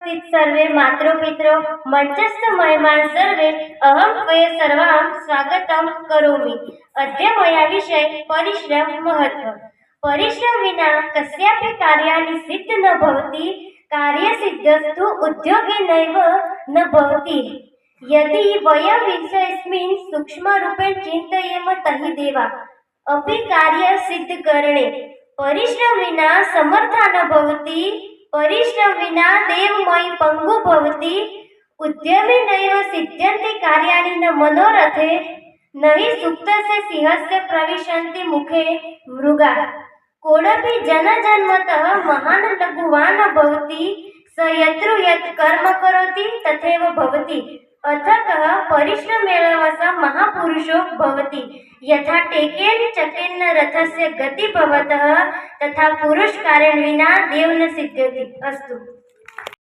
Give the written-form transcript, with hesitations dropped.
सर्वे मातृपितरो मंचस्थ महिमान सर्वे अहम त्वये सर्वां स्वागतं करोमि। अद्य मया विषय परिश्रम महत्व। परिश्रम विना कस्यापि कार्याणि सिद्ध न भवति। कार्यसिद्धस्तु उद्योगे नैव न भवति। यदि वयं विषयस्मिन् सूक्ष्मरूपेण चिन्तयेम तर्हि देवा अपि कार्य सिद्ध करणे परिश्रम विना समर्था न भवति। परिश्रम विना देवमयी पंगु भवति। उद्यमे नैव सिद्ध्यन्ति कार्याणि न मनोरथे। नहि सुप्तस्य सिंहस्य प्रविशन्ति मुखे मृगाः। कोऽपि जनजन्मतः महान् लघुवान् भवति। स यत्र यत् कर्म करोति तथैव भवति। अथकः परिश्रमेण स महापुरुषो भवति। यथा टेकेन चकेन रथस्य गति भवतः तथा पुरुषकार्येण विना देव न सिद्ध्यति। अस्तु।